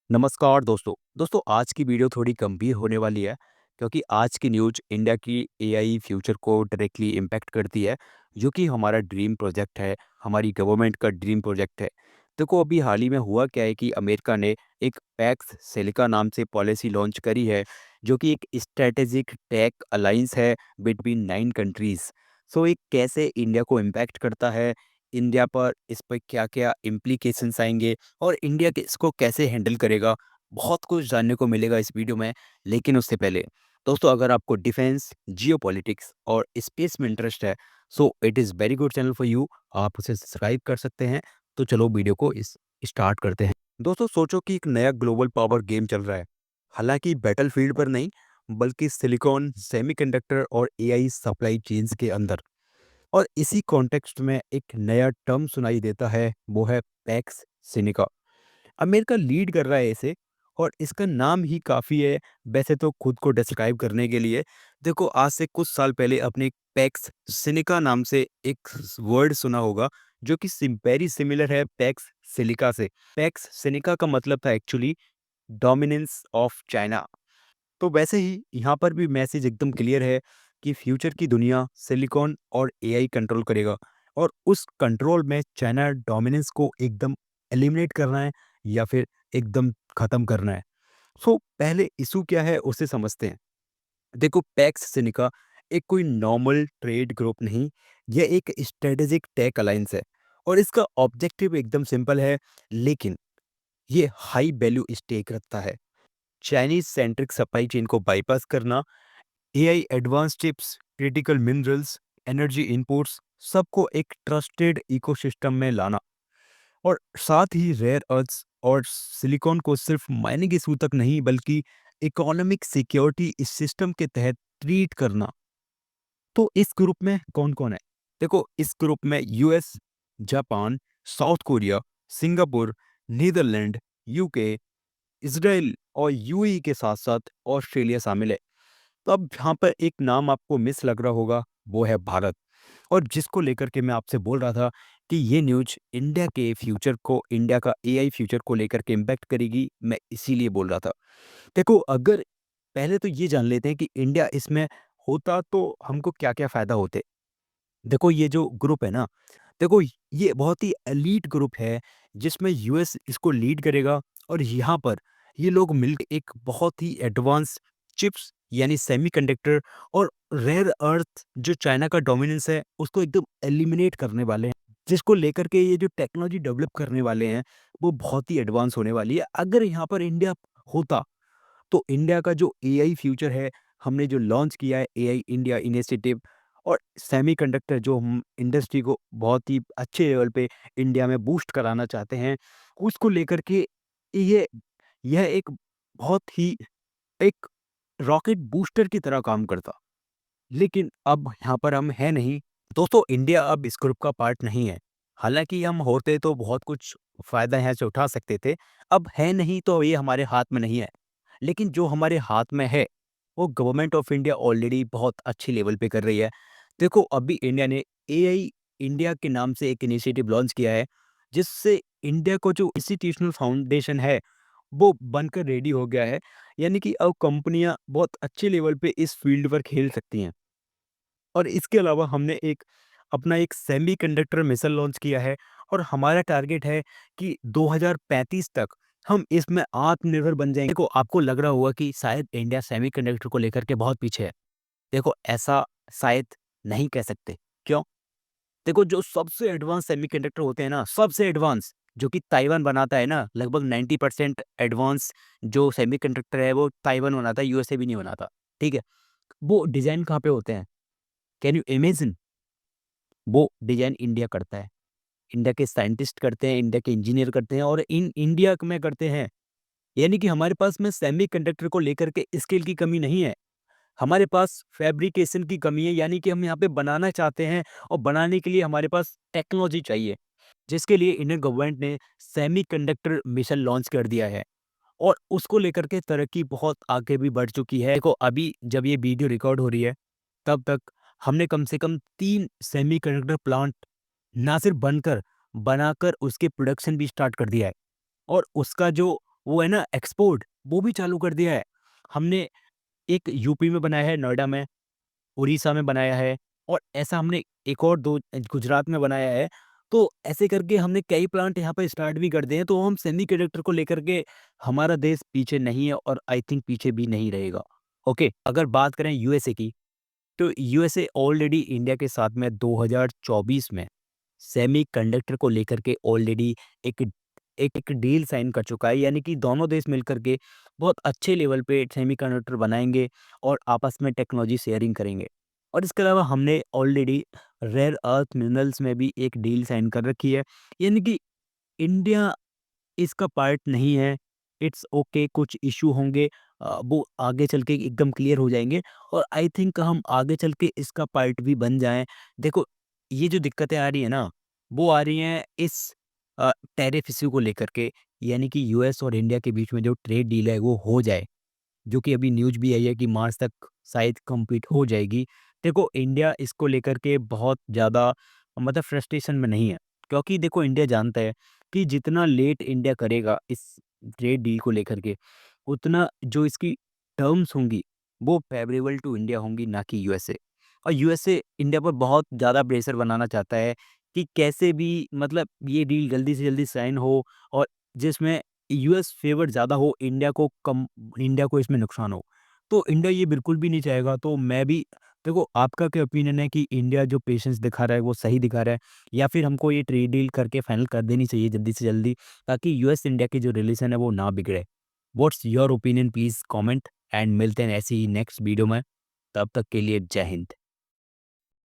नमस्कार दोस्तों आज की वीडियो थोड़ी गंभीर होने वाली है क्योंकि आज की न्यूज़ इंडिया की एआई फ्यूचर को डायरेक्टली इम्पैक्ट करती है जो कि हमारा ड्रीम प्रोजेक्ट है। हमारी गवर्नमेंट का ड्रीम प्रोजेक्ट है। देखो अभी हाल ही में हुआ क्या है कि अमेरिका ने एक पैक्स सिलिका नाम से पॉलिसी लॉन्च करी है जो कि एक स्ट्रेटेजिक टेक अलाइंस है बिटवीन 9 कंट्रीज। सो एक कैसे इंडिया को इम्पैक्ट करता है, इंडिया पर इस पर क्या क्या इम्प्लीकेशंस आएंगे और इंडिया के इसको कैसे हैंडल करेगा, बहुत कुछ जानने को मिलेगा इस वीडियो में। लेकिन उससे पहले दोस्तों अगर आपको डिफेंस, जियोपॉलिटिक्स और स्पेस में इंटरेस्ट है so it is very good channel for you. आप उसे सब्सक्राइब कर सकते हैं। तो चलो वीडियो को इस स्टार्ट करते हैं। दोस्तों सोचो कि एक नया ग्लोबल पावर गेम चल रहा है, हालांकि बैटलफील्ड पर नहीं बल्कि सिलिकॉन, सेमीकंडक्टर और एआई सप्लाई चेन्स के अंदर। और इसी कॉन्टेक्स्ट में एक नया टर्म सुनाई देता है, वो है पैक्स सिनिका। अमेरिका लीड कर रहा है इसे और इसका नाम ही काफ़ी है वैसे तो खुद को डिस्क्राइब करने के लिए। देखो आज से कुछ साल पहले अपने पैक्स सिनिका नाम से एक वर्ड सुना होगा जो कि वेरी सिमिलर है पैक्स सिलिका से। पैक्स सिनिका का मतलब था एक्चुअली डोमिनेंस ऑफ चाइना। तो वैसे ही यहाँ पर भी मैसेज एकदम क्लियर है कि फ्यूचर की दुनिया सिलिकॉन और एआई कंट्रोल करेगा और उस कंट्रोल में चाइना डोमिनेंस को एकदम एलिमिनेट करना है या फिर एकदम खत्म करना है। सो पहले इशू क्या है उसे समझते हैं। देखो पैक्स सिनिका एक कोई नॉर्मल ट्रेड ग्रुप नहीं, यह एक स्ट्रेटेजिक टेक अलायंस है और इसका ऑब्जेक्टिव एकदम सिंपल है, लेकिन ये हाई वैल्यू स्टेक रखता है। चाइनीज सेंट्रिक सप्लाई चेन को बाईपास करना, AI advance chips, critical minerals, energy inputs सबको एक ट्रस्टेड इकोसिस्टम में लाना और साथ ही रेयर अर्थ्स और सिलिकॉन को सिर्फ माइनिंग इशू तक नहीं बल्कि इकोनॉमिक सिक्योरिटी इस सिस्टम के तहत ट्रीट करना। तो इस ग्रुप में कौन कौन है? देखो इस ग्रुप में US, Japan, South Korea, Singapore, Netherlands, UK, Israel और यूएई के साथ साथ ऑस्ट्रेलिया शामिल है। तो अब यहाँ पर एक नाम आपको मिस लग रहा होगा, वो है भारत। और जिसको लेकर के मैं आपसे बोल रहा था कि ये न्यूज़ इंडिया के फ्यूचर को, इंडिया का एआई फ्यूचर को लेकर के इम्पैक्ट करेगी, मैं इसीलिए बोल रहा था। देखो अगर पहले तो ये जान लेते हैं कि इंडिया इसमें होता तो हमको क्या-क्या फ़ायदा होते। देखो ये जो ग्रुप है ना, देखो ये बहुत ही एलीट ग्रुप है जिसमें यूएस इसको लीड करेगा और यहाँ पर ये लोग मिलकर एक बहुत ही एडवांस चिप्स यानी सेमीकंडक्टर और रेयर अर्थ जो चाइना का डोमिनेंस है उसको एकदम एलिमिनेट करने वाले हैं, जिसको लेकर के ये जो टेक्नोलॉजी डेवलप करने वाले हैं वो बहुत ही एडवांस होने वाली है। अगर यहाँ पर इंडिया होता तो इंडिया का जो एआई फ्यूचर है, हमने जो लॉन्च किया है एआई इंडिया इनिशिएटिव और सेमीकंडक्टर जो हम इंडस्ट्री को बहुत ही अच्छे लेवल पे इंडिया में बूस्ट कराना चाहते हैं, उसको लेकर के ये यह एक बहुत ही एक रॉकेट बूस्टर की तरह काम करता। लेकिन अब यहाँ पर हम हैं नहीं। दोस्तों इंडिया अब इस ग्रुप का पार्ट नहीं है। हालाँकि हम होते तो बहुत कुछ फ़ायदा यहाँ से उठा सकते थे। अब है नहीं तो ये हमारे हाथ में नहीं है। लेकिन जो हमारे हाथ में है, वो गवर्नमेंट ऑफ इंडिया ऑलरेडी बहुत अच्छी लेवल पे कर रही है। देखो अभी इंडिया ने एआई इंडिया के नाम से एक इनिशिएटिव लॉन्च किया है, जिससे इंडिया को जो इंस्टीट्यूशनल फाउंडेशन है, वो बनकर रेडी हो गया है। यानी कि अब कंपनियाँ बहुत अच्छे लेवल पे इस फील्ड पर खेल सकती हैं। और इसके अलावा हमने एक अपना एक सेमीकंडक्टर मिशन लॉन्च किया है और हमारा टारगेट है कि 2035 तक हम इसमें आत्मनिर्भर बन जाएँगे। देखो आपको लग रहा होगा कि शायद इंडिया सेमीकंडक्टर को लेकर के बहुत पीछे है। देखो ऐसा शायद नहीं कह सकते। क्यों? देखो जो सबसे एडवांस सेमीकंडक्टर होते हैं ना, सबसे एडवांस जो कि ताइवान बनाता है ना, लगभग 90% एडवांस जो सेमीकंडक्टर है वो ताइवान बनाता है, यूएसए भी नहीं बनाता। ठीक है? वो डिज़ाइन कहाँ पे होते हैं? Can you imagine? वो डिज़ाइन इंडिया करता है। इंडिया के साइंटिस्ट करते हैं, इंडिया के इंजीनियर करते हैं और इन इंडिया में करते हैं। यानी कि हमारे पास में सेमीकंडक्टर को लेकर के स्किल की कमी नहीं है। हमारे पास फैब्रिकेशन की कमी है, यानी कि हम यहाँ पे बनाना चाहते हैं और बनाने के लिए हमारे पास टेक्नोलॉजी चाहिए, जिसके लिए इंडियन गवर्नमेंट ने सेमीकंडक्टर मिशन लॉन्च कर दिया है और उसको लेकर के तरक्की बहुत आगे भी बढ़ चुकी है। देखो अभी जब ये वीडियो रिकॉर्ड हो रही है, तब तक हमने कम से कम 3 सेमीकंडक्टर प्लांट ना सिर्फ बनाकर उसके प्रोडक्शन भी स्टार्ट कर दिया है और उसका जो वो है ना एक्सपोर्ट, वो भी चालू कर दिया है। हमने एक यूपी में बनाया है, नोएडा में, उड़ीसा में बनाया है और ऐसा हमने एक और 2 गुजरात में बनाया है। तो ऐसे करके हमने कई प्लांट यहाँ पे स्टार्ट भी कर दिए हैं, तो हम सेमीकंडक्टर को लेकर के हमारा देश पीछे नहीं है और आई थिंक पीछे भी नहीं रहेगा। ओके, अगर बात करें यूएसए की, तो यूएसए ऑलरेडी इंडिया के साथ में 2024 में सेमीकंडक्टर को लेकर के ऑलरेडी एक एक डील साइन कर चुका है, यानी कि दोनों देश मिलकर के बहुत अच्छे लेवल पे सेमीकंडक्टर बनाएँगे और आपस में टेक्नोलॉजी शेयरिंग करेंगे। और इसके अलावा हमने ऑलरेडी रेयर अर्थ मिनरल्स में भी एक डील साइन कर रखी है, यानी कि इंडिया इसका पार्ट नहीं है। इट्स ओके, कुछ इश्यू होंगे, वो आगे चल के एकदम क्लियर हो जाएँगे और आई थिंक हम आगे चल के इसका पार्ट भी बन जाएँ। देखो, ये जो दिक्कतें आ रही है ना, वो आ रही हैं इस टैरिफ इश्यू को लेकर के, यानी कि यूएस और इंडिया के बीच में जो ट्रेड डील है वो हो जाए, जो कि अभी न्यूज़ भी आई है कि मार्च तक शायद कंप्लीट हो जाएगी। देखो, इंडिया इसको लेकर के बहुत ज़्यादा मतलब फ्रस्ट्रेशन में नहीं है, क्योंकि देखो इंडिया जानता है कि जितना लेट इंडिया करेगा इस ट्रेड डील को लेकर के, उतना जो इसकी टर्म्स होंगी, वो फ़ेवरेबल टू इंडिया होंगी, ना कि यूएसए। और यूएसए इंडिया पर बहुत ज़्यादा प्रेशर बनाना चाहता है कि कैसे भी मतलब ये डील जल्दी से जल्दी साइन हो और जिसमें यूएस फ़ेवर ज़्यादा हो, इंडिया को इसमें नुकसान हो। तो इंडिया ये बिल्कुल भी नहीं चाहेगा, तो मैं भी देखो, आपका क्या ओपिनियन है कि इंडिया जो पेशेंस दिखा रहा है वो सही दिखा रहा है, या फिर हमको ये ट्रेड डील करके फाइनल कर देनी चाहिए जल्दी से जल्दी, ताकि यूएस इंडिया की जो रिलेशन है वो ना बिगड़े? What's your opinion, please comment, and मिलते हैं ऐसी ही नेक्स्ट वीडियो में। तब तक के लिए जय हिंद।